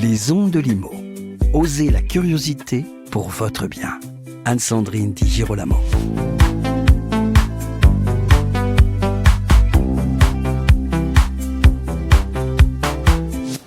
Les ondes de Limo. Osez la curiosité pour votre bien. Anne-Sandrine Di Girolamo.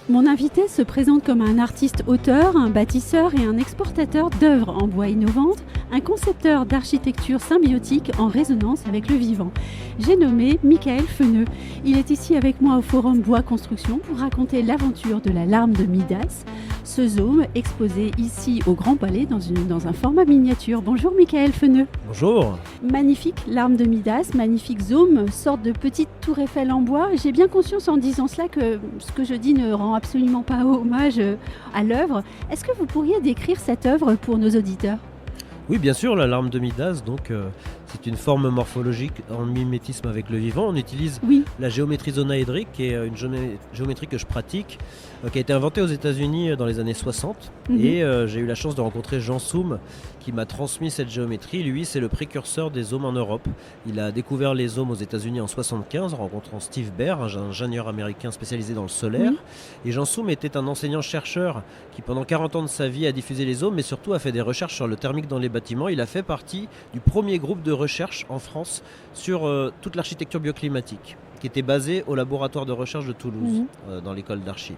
Mon invité se présente comme un artiste-auteur, un bâtisseur et un exportateur d'œuvres en bois innovantes, un concepteur d'architecture symbiotique en résonance avec le vivant. J'ai nommé Michael Feneux. Il est ici avec moi au Forum Bois Construction pour raconter l'aventure de la larme de Midas, ce zoom exposé ici au Grand Palais dans un format miniature. Bonjour Michael Feneux. Bonjour. Magnifique larme de Midas, magnifique zoom, sorte de petite tour Eiffel en bois. J'ai bien conscience en disant cela que ce que je dis ne rend absolument pas hommage à l'œuvre. Est-ce que vous pourriez décrire cette œuvre pour nos auditeurs ? Oui, bien sûr, la larme de Midas, c'est une forme morphologique en mimétisme avec le vivant. On utilise la géométrie zonaédrique, qui est une géométrie que je pratique, qui a été inventée aux États-Unis dans les années 60. Et j'ai eu la chance de rencontrer Jean Soum, qui m'a transmis cette géométrie. Lui, c'est le précurseur des zooms en Europe. Il a découvert les zooms aux États-Unis en 75, en rencontrant Steve Baer, un ingénieur américain spécialisé dans le solaire. Et Jean Soum était un enseignant-chercheur qui, pendant 40 ans de sa vie, a diffusé les zooms, mais surtout a fait des recherches sur le thermique dans les bâtiments. Il a fait partie du premier groupe de recherche en France sur toute l'architecture bioclimatique, qui était basée au laboratoire de recherche de Toulouse, dans l'école d'archi.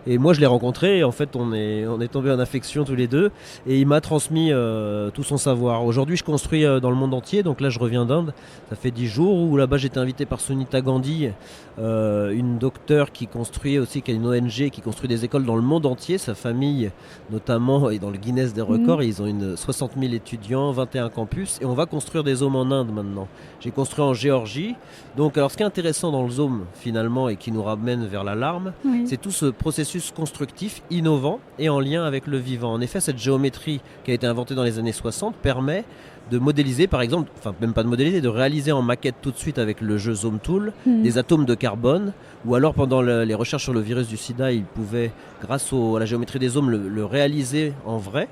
Et moi je l'ai rencontré, et en fait on est tombés en affection tous les deux, et il m'a transmis tout son savoir. Aujourd'hui je construis dans le monde entier, donc là je reviens d'Inde, ça fait 10 jours, où là-bas j'ai été invité par Sunita Gandhi, une docteure qui construit aussi, qui a une ONG qui construit des écoles dans le monde entier. Sa famille notamment est dans le Guinness des records, et ils ont 60 000 étudiants, 21 campus, et on va construire des zones en Inde maintenant. J'ai construit en Géorgie. Donc alors ce qui est intéressant dans le zoom finalement, et qui nous ramène vers la larme, c'est tout ce processus constructif innovant et en lien avec le vivant. En effet, cette géométrie qui a été inventée dans les années 60 permet de modéliser, par exemple, enfin même pas de modéliser, de réaliser en maquette tout de suite avec le jeu Zoom Tool des atomes de carbone, ou alors pendant les recherches sur le virus du sida, ils pouvaient, grâce à la géométrie des zooms, le réaliser en vrai.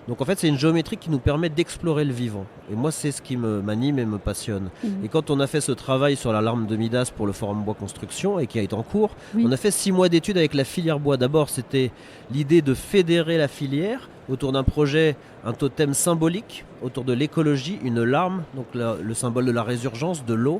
Donc en fait c'est une géométrie qui nous permet d'explorer le vivant. Et moi c'est ce qui m'anime et me passionne. Et quand on a fait ce travail sur la larme de Midas pour le Forum Bois Construction, et qui est en cours, on a fait 6 mois d'études avec la filière bois. D'abord c'était l'idée de fédérer la filière autour d'un projet, un totem symbolique autour de l'écologie, une larme, donc le symbole de la résurgence, de l'eau.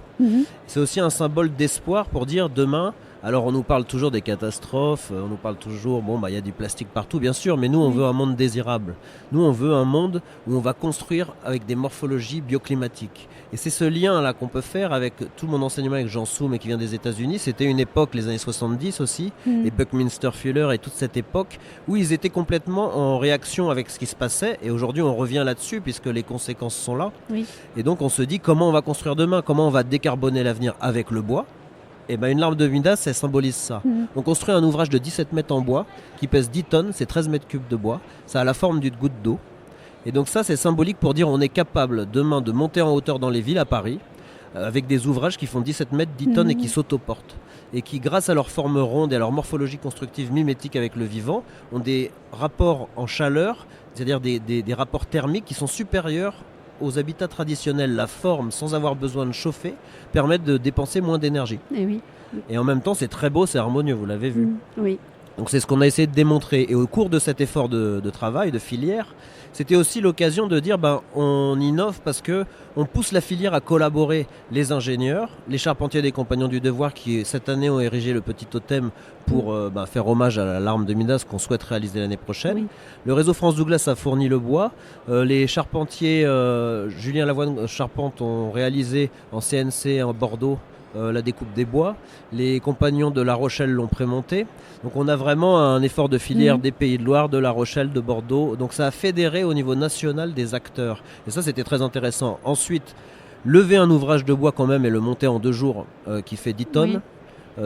C'est aussi un symbole d'espoir pour dire demain. Alors on nous parle toujours des catastrophes, on nous parle toujours, y a du plastique partout bien sûr, mais nous on veut un monde désirable. Nous on veut un monde où on va construire avec des morphologies bioclimatiques. Et c'est ce lien là qu'on peut faire avec tout mon enseignement avec Jean Soum, et qui vient des États-Unis. C'était une époque, les années 70 aussi, et Buckminster Fuller et toute cette époque où ils étaient complètement en réaction avec ce qui se passait. Et aujourd'hui on revient là-dessus puisque les conséquences sont là. Et donc on se dit comment on va construire demain, comment on va décarboner l'avenir avec le bois. Et une larme de Midas, ça symbolise ça. On construit un ouvrage de 17 mètres en bois qui pèse 10 tonnes, c'est 13 mètres cubes de bois. Ça a la forme d'une goutte d'eau. Et donc ça, c'est symbolique pour dire on est capable demain de monter en hauteur dans les villes à Paris avec des ouvrages qui font 17 mètres, 10 tonnes et qui s'autoportent. Et qui, grâce à leur forme ronde et à leur morphologie constructive mimétique avec le vivant, ont des rapports en chaleur, c'est-à-dire des rapports thermiques qui sont supérieurs aux habitats traditionnels. La forme, sans avoir besoin de chauffer, permet de dépenser moins d'énergie. Et en même temps, c'est très beau, c'est harmonieux, vous l'avez vu. Donc c'est ce qu'on a essayé de démontrer. Et au cours de cet effort de travail, de filière, c'était aussi l'occasion de dire on innove parce qu'on pousse la filière à collaborer, les ingénieurs, les charpentiers des Compagnons du Devoir qui cette année ont érigé le petit totem pour faire hommage à la larme de Midas qu'on souhaite réaliser l'année prochaine. Le réseau France Douglas a fourni le bois. Les charpentiers, Julien Lavoine Charpente, ont réalisé en CNC en Bordeaux la découpe des bois. Les Compagnons de La Rochelle l'ont prémonté. Donc on a vraiment un effort de filière des Pays de Loire, de La Rochelle, de Bordeaux. Donc ça a fédéré au niveau national des acteurs. Et ça c'était très intéressant. Ensuite, lever un ouvrage de bois quand même et le monter en 2 jours qui fait 10 tonnes.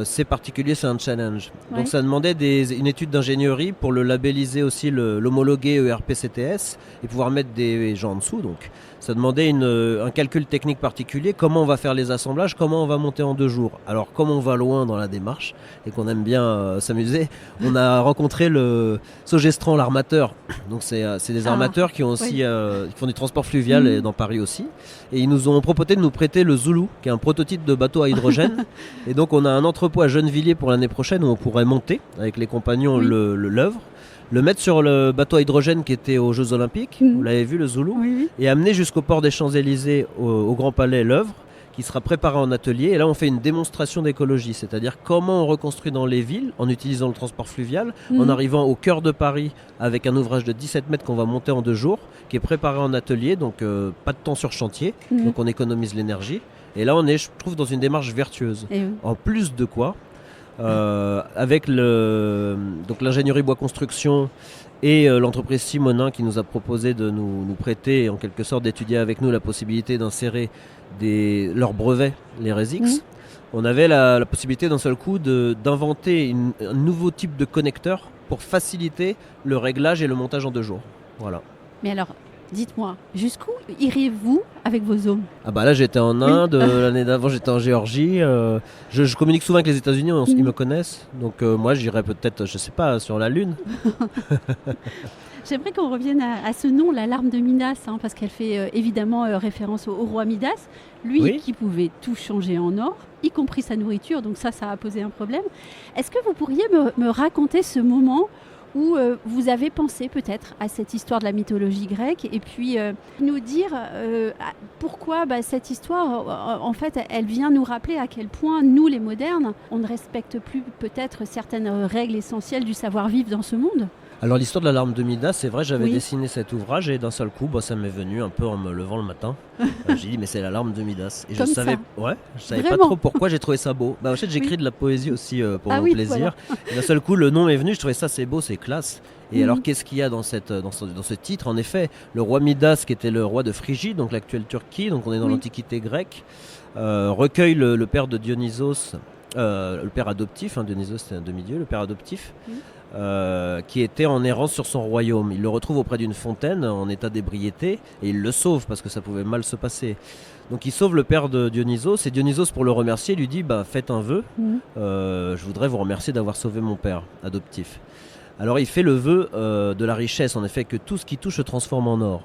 C'est particulier, c'est un challenge. Donc ça demandait une étude d'ingénierie pour le labelliser aussi, l'homologuer ERP-CTS et pouvoir mettre des gens en dessous. Donc ça demandait un calcul technique particulier, comment on va faire les assemblages, comment on va monter en 2 jours. Alors comme on va loin dans la démarche et qu'on aime bien s'amuser, on a rencontré le Sogestran, l'armateur. Donc c'est des armateurs qui ont aussi qui font du transport fluvial et dans Paris aussi. Et ils nous ont proposé de nous prêter le Zulu, qui est un prototype de bateau à hydrogène. Et donc on a un entretien entrepôt à Gennevilliers pour l'année prochaine où on pourrait monter avec les compagnons l'œuvre, le mettre sur le bateau à hydrogène qui était aux Jeux Olympiques, vous l'avez vu, le Zoulou, et amener jusqu'au port des Champs-Élysées au Grand Palais l'œuvre qui sera préparée en atelier. Et là, on fait une démonstration d'écologie, c'est-à-dire comment on reconstruit dans les villes en utilisant le transport fluvial, en arrivant au cœur de Paris avec un ouvrage de 17 mètres qu'on va monter en 2 jours, qui est préparé en atelier, donc pas de temps sur chantier, donc on économise l'énergie. Et là, on est, je trouve, dans une démarche vertueuse. En plus de quoi, avec donc l'ingénierie bois construction et l'entreprise Simonin qui nous a proposé de nous prêter, en quelque sorte, d'étudier avec nous la possibilité d'insérer leurs brevets, les RESIX. On avait la possibilité d'un seul coup d'inventer un nouveau type de connecteur pour faciliter le réglage et le montage en 2 jours. Voilà. Mais alors, dites-moi, jusqu'où iriez-vous avec vos hommes ? Ah bah là j'étais en Inde, l'année d'avant j'étais en Géorgie, je communique souvent avec les États-Unis, ils me connaissent, donc moi j'irais peut-être, je sais pas, sur la Lune. J'aimerais qu'on revienne à ce nom, la larme de Midas, parce qu'elle fait évidemment référence au roi Midas, lui qui pouvait tout changer en or, y compris sa nourriture, donc ça a posé un problème. Est-ce que vous pourriez me raconter ce moment où vous avez pensé peut-être à cette histoire de la mythologie grecque et puis nous dire pourquoi cette histoire, en fait, elle vient nous rappeler à quel point nous, les modernes, on ne respecte plus peut-être certaines règles essentielles du savoir-vivre dans ce monde. Alors l'histoire de la larme de Midas, c'est vrai, j'avais dessiné cet ouvrage et d'un seul coup, ça m'est venu un peu en me levant le matin. J'ai dit mais c'est la larme de Midas. Et je savais pas trop pourquoi j'ai trouvé ça beau. En fait j'écris de la poésie aussi pour mon plaisir. Voilà. Et d'un seul coup le nom est venu, je trouvais ça c'est beau, c'est classe. Et alors qu'est-ce qu'il y a dans ce titre ? En effet, le roi Midas qui était le roi de Phrygie, donc l'actuelle Turquie, donc on est dans l'Antiquité grecque, recueille le père de Dionysos, le père adoptif, Dionysos c'était un demi-dieu, le père adoptif. Qui était en errance sur son royaume. Il le retrouve auprès d'une fontaine en état d'ébriété et il le sauve parce que ça pouvait mal se passer. Donc il sauve le père de Dionysos et Dionysos pour le remercier lui dit faites un vœu, je voudrais vous remercier d'avoir sauvé mon père adoptif. Alors il fait le vœu de la richesse, en effet, que tout ce qui touche se transforme en or.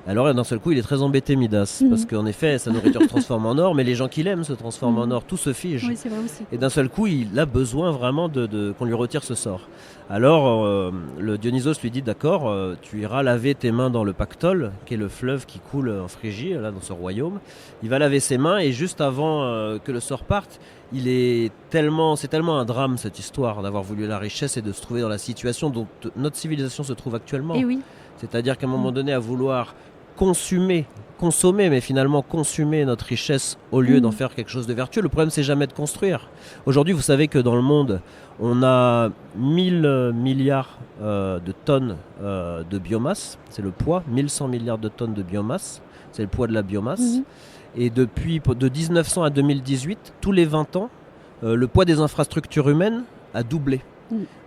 Alors d'un seul coup il est très embêté Midas parce qu'en effet sa nourriture se transforme en or mais les gens qu'il aime se transforment en or, tout se fige. Oui, c'est vrai aussi. Et d'un seul coup il a besoin vraiment qu'on lui retire ce sort. Alors le Dionysos lui dit d'accord, tu iras laver tes mains dans le Pactole qui est le fleuve qui coule en Phrygie, là dans ce royaume. Il va laver ses mains et juste avant que le sort parte, c'est tellement un drame cette histoire d'avoir voulu la richesse et de se trouver dans la situation dont notre civilisation se trouve actuellement. Et oui. C'est-à-dire qu'à un moment donné à vouloir consommer, mais finalement consumer notre richesse au lieu d'en faire quelque chose de vertueux. Le problème, c'est jamais de construire. Aujourd'hui, vous savez que dans le monde, on a 1000 milliards de tonnes de biomasse. C'est le poids, 1100 milliards de tonnes de biomasse. C'est le poids de la biomasse. Et de 1900 à 2018, tous les 20 ans, le poids des infrastructures humaines a doublé.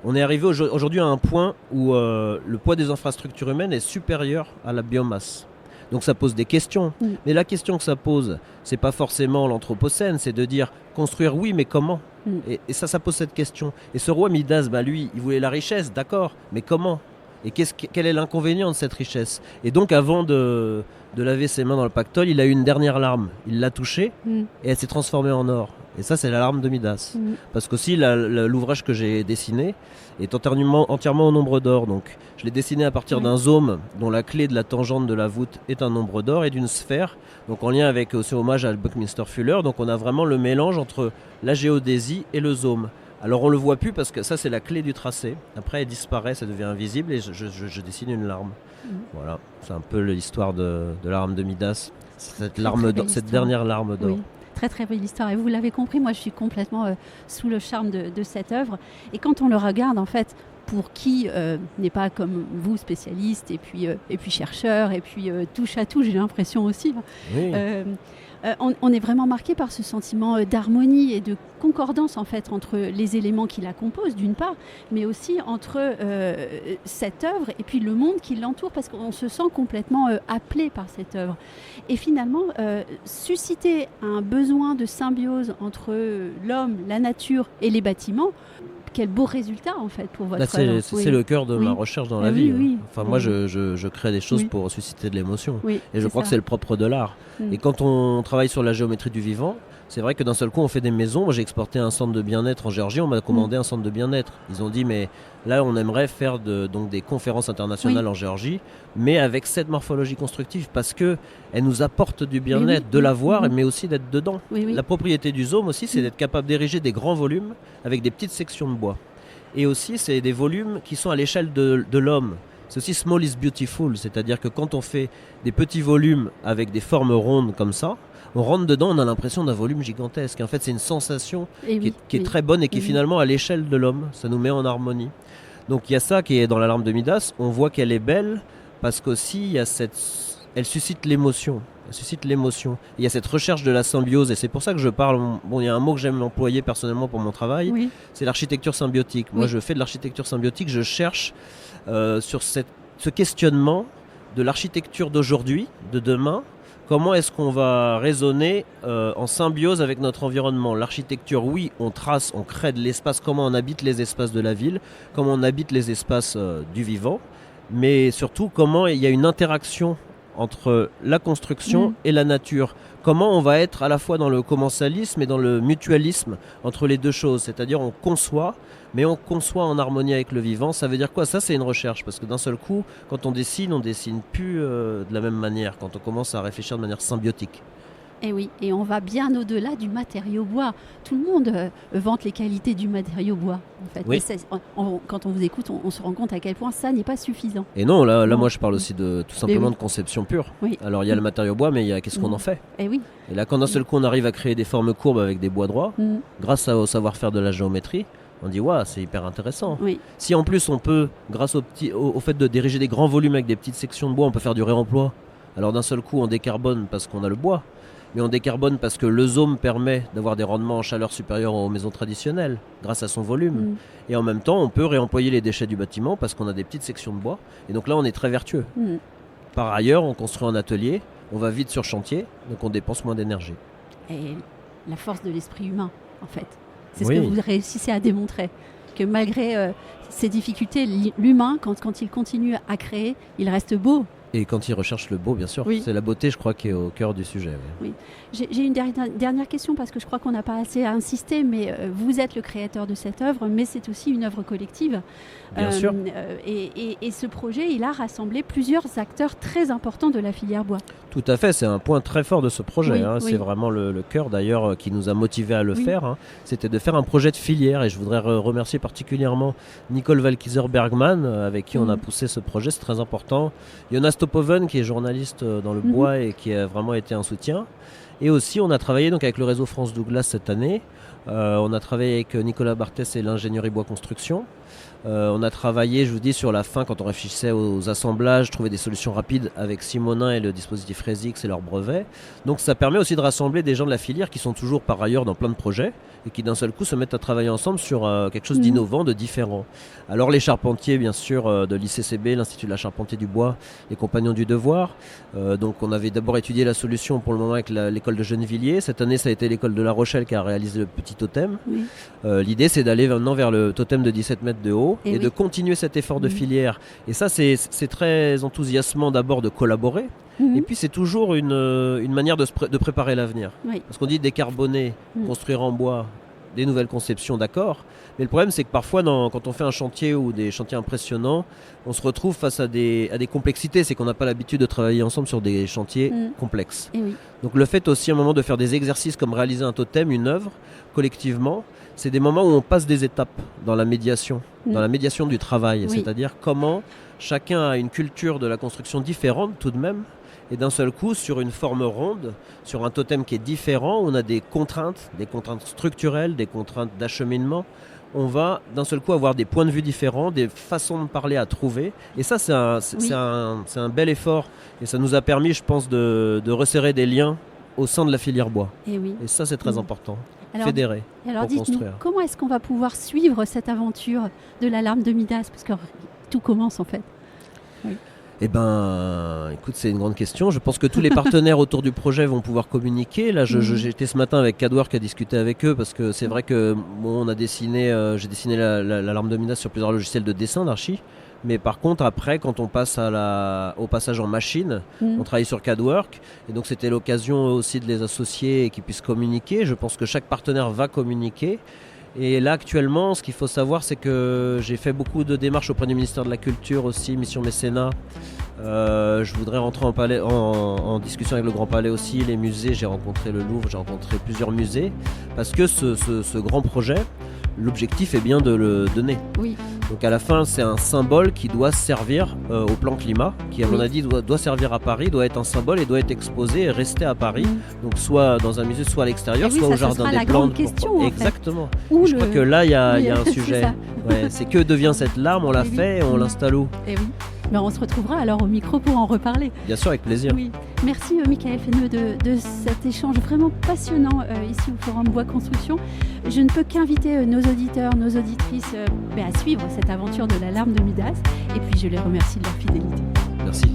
On est arrivé aujourd'hui à un point où le poids des infrastructures humaines est supérieur à la biomasse. Donc ça pose des questions. Mais la question que ça pose, c'est pas forcément l'anthropocène, c'est de dire construire oui, mais comment ? Et ça pose cette question. Et ce roi Midas, lui, il voulait la richesse, d'accord, mais comment ? Et quel est l'inconvénient de cette richesse ? Et donc avant de laver ses mains dans le Pactole, il a eu une dernière larme. Il l'a touchée et elle s'est transformée en or. Et ça, c'est la larme de Midas. Parce qu'aussi, l'ouvrage que j'ai dessiné est entièrement au nombre d'or. Donc, je l'ai dessiné à partir d'un zôme dont la clé de la tangente de la voûte est un nombre d'or et d'une sphère. Donc, en lien avec aussi hommage à Buckminster Fuller. Donc, on a vraiment le mélange entre la géodésie et le zôme. Alors, on le voit plus parce que ça, c'est la clé du tracé. Après, elle disparaît, ça devient invisible et je dessine une larme. Voilà, c'est un peu l'histoire de la larme de Midas. Cette dernière larme d'or. Oui. Très très belle histoire et vous l'avez compris, moi je suis complètement sous le charme de cette œuvre et quand on le regarde en fait, pour qui n'est pas comme vous spécialiste et puis chercheur et puis touche à tout, j'ai l'impression aussi. Oui. On est vraiment marqué par ce sentiment d'harmonie et de concordance en fait entre les éléments qui la composent d'une part, mais aussi entre cette œuvre et puis le monde qui l'entoure parce qu'on se sent complètement appelé par cette œuvre. Et finalement, susciter un besoin de symbiose entre l'homme, la nature et les bâtiments, quel beau résultat en fait pour votre œuvre. C'est le cœur de ma recherche dans la vie. Oui. Enfin, moi, je crée des choses pour susciter de l'émotion. Oui, et je crois que c'est le propre de l'art. Et quand on travaille sur la géométrie du vivant, C'est vrai que d'un seul coup, on fait des maisons. Moi, j'ai exporté un centre de bien-être en Géorgie. On m'a commandé un centre de bien-être. Ils ont dit, mais là, on aimerait faire donc des conférences internationales en Géorgie, mais avec cette morphologie constructive, parce qu'elle nous apporte du bien-être, de la voir, mais aussi d'être dedans. La propriété du Zoom aussi, c'est d'être capable d'ériger des grands volumes avec des petites sections de bois. Et aussi, c'est des volumes qui sont à l'échelle de l'homme. C'est aussi small is beautiful, c'est-à-dire que quand on fait des petits volumes avec des formes rondes comme ça, on rentre dedans, on a l'impression d'un volume gigantesque. En fait, c'est une sensation qui est très bonne et qui est finalement à l'échelle de l'homme. Ça nous met en harmonie. Donc il y a ça qui est dans la larme de Midas. On voit qu'elle est belle parce qu'aussi il y a elle suscite l'émotion. Elle suscite l'émotion. Il y a cette recherche de la symbiose et c'est pour ça que je parle. Bon, il y a un mot que j'aime employer personnellement pour mon travail. C'est l'architecture symbiotique. Moi, je fais de l'architecture symbiotique. Je cherche sur ce questionnement de l'architecture d'aujourd'hui, de demain. Comment est-ce qu'on va raisonner en symbiose avec notre environnement? L'architecture, oui, on trace, on crée de l'espace, comment on habite les espaces de la ville, comment on habite les espaces du vivant, mais surtout comment il y a une interaction entre la construction et la nature. Comment on va être à la fois dans le commensalisme et dans le mutualisme entre les deux choses, c'est-à-dire on conçoit, mais on conçoit en harmonie avec le vivant. Ça veut dire quoi? Ça, c'est une recherche, parce que d'un seul coup, quand on dessine plus de la même manière, quand on commence à réfléchir de manière symbiotique. Et oui, et on va bien au-delà du matériau bois. Tout le monde vante les qualités du matériau bois. En fait. Oui. Quand on vous écoute, on se rend compte à quel point ça n'est pas suffisant. Et non, là moi je parle aussi tout simplement de conception pure. Oui. Alors il y a le matériau bois, mais il y a qu'est-ce qu'on en fait. Et oui. Et là, quand d'un seul coup on arrive à créer des formes courbes avec des bois droits, grâce au savoir-faire de la géométrie, on dit waouh, c'est hyper intéressant. Oui. Si en plus on peut, grâce au fait de diriger des grands volumes avec des petites sections de bois, on peut faire du réemploi. Alors d'un seul coup on décarbone parce qu'on a le bois. Mais on décarbone parce que le Zoom permet d'avoir des rendements en chaleur supérieurs aux maisons traditionnelles grâce à son volume. Et en même temps, on peut réemployer les déchets du bâtiment parce qu'on a des petites sections de bois. Et donc là, on est très vertueux. Par ailleurs, on construit un atelier, on va vite sur chantier, donc on dépense moins d'énergie. Et la force de l'esprit humain, en fait. C'est ce que vous réussissez à démontrer. Que malgré ces difficultés, l'humain, quand il continue à créer, il reste beau. Et quand il recherche le beau, bien sûr, c'est la beauté, je crois, qui est au cœur du sujet. Oui. J'ai une dernière question, parce que je crois qu'on n'a pas assez à insister, mais vous êtes le créateur de cette œuvre, mais c'est aussi une œuvre collective. Bien sûr. Et ce projet, il a rassemblé plusieurs acteurs très importants de la filière bois. Tout à fait, c'est un point très fort de ce projet. C'est vraiment le cœur, d'ailleurs, qui nous a motivés à le faire. C'était de faire un projet de filière, et je voudrais remercier particulièrement Nicole Valkiser-Bergman, avec qui on a poussé ce projet, c'est très important. Jonas Topoven, qui est journaliste dans le bois et qui a vraiment été un soutien. Et aussi, on a travaillé donc avec le réseau France Douglas cette année. On a travaillé avec Nicolas Barthès et l'ingénierie bois construction. On a travaillé, je vous dis, sur la fin, quand on réfléchissait aux assemblages, trouver des solutions rapides avec Simonin et le dispositif Resix et leurs brevets. Donc ça permet aussi de rassembler des gens de la filière qui sont toujours par ailleurs dans plein de projets et qui d'un seul coup se mettent à travailler ensemble sur quelque chose d'innovant, de différent. Alors les charpentiers, bien sûr, de l'ICCB, l'Institut de la Charpentier du Bois, les Compagnons du Devoir. Donc on avait d'abord étudié la solution pour le moment avec l'école de Gennevilliers. Cette année, ça a été l'école de La Rochelle qui a réalisé le petit totem. L'idée, c'est d'aller maintenant vers le totem de 17 mètres de haut et de continuer cet effort de filière. Et ça, c'est très enthousiasmant d'abord de collaborer. Et puis c'est toujours une manière de préparer l'avenir. Parce qu'on dit décarboner, construire en bois, des nouvelles conceptions, d'accord. Mais le problème, c'est que parfois, quand on fait un chantier ou des chantiers impressionnants, on se retrouve face à des complexités. C'est qu'on n'a pas l'habitude de travailler ensemble sur des chantiers complexes. Donc le fait aussi à un moment de faire des exercices comme réaliser un totem, une œuvre, collectivement, c'est des moments où on passe des étapes dans la médiation, dans la médiation du travail. C'est-à-dire comment chacun a une culture de la construction différente tout de même. Et d'un seul coup, sur une forme ronde, sur un totem qui est différent, on a des contraintes structurelles, des contraintes d'acheminement. On va d'un seul coup avoir des points de vue différents, des façons de parler à trouver. Et ça, c'est un bel effort. Et ça nous a permis, je pense, de resserrer des liens au sein de la filière bois. Et ça, c'est très important. Fédérer. Alors dites-nous, comment est-ce qu'on va pouvoir suivre cette aventure de la larme de Midas? Parce que tout commence en fait. Écoute, c'est une grande question. Je pense que tous les partenaires autour du projet vont pouvoir communiquer. Là, j'étais ce matin avec CADWork à discuter avec eux parce que c'est vrai que j'ai dessiné l'alarme de Midas sur plusieurs logiciels de dessin d'archi. Mais par contre, après, quand on passe au passage en machine, on travaille sur CADWork. Et donc, c'était l'occasion aussi de les associer et qu'ils puissent communiquer. Je pense que chaque partenaire va communiquer. Et là, actuellement, ce qu'il faut savoir, c'est que j'ai fait beaucoup de démarches auprès du ministère de la Culture aussi, mission mécénat. Je voudrais rentrer en discussion avec le Grand Palais aussi, les musées. J'ai rencontré le Louvre, j'ai rencontré plusieurs musées. Parce que ce grand projet, l'objectif est bien de le donner. Oui. Donc à la fin, c'est un symbole qui doit servir au plan climat, qui à mon avis doit servir à Paris, doit être un symbole et doit être exposé et rester à Paris. Donc soit dans un musée, soit à l'extérieur, soit au jardin des plantes. Question, exactement. Je crois que là, il y a un sujet. C'est que devient cette larme, on l'a fait et on l'installe où. Et oui. On se retrouvera alors au micro pour en reparler. Bien sûr, avec plaisir. Oui. Merci Michael Fesneau de cet échange vraiment passionnant ici au Forum Bois Construction. Je ne peux qu'inviter nos auditeurs, nos auditrices à suivre cette aventure de l'alarme de Midas. Et puis je les remercie de leur fidélité. Merci.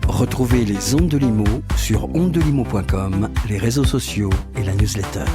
Retrouvez les Ondes de Limo sur ondedelimo.com, les réseaux sociaux et la newsletter.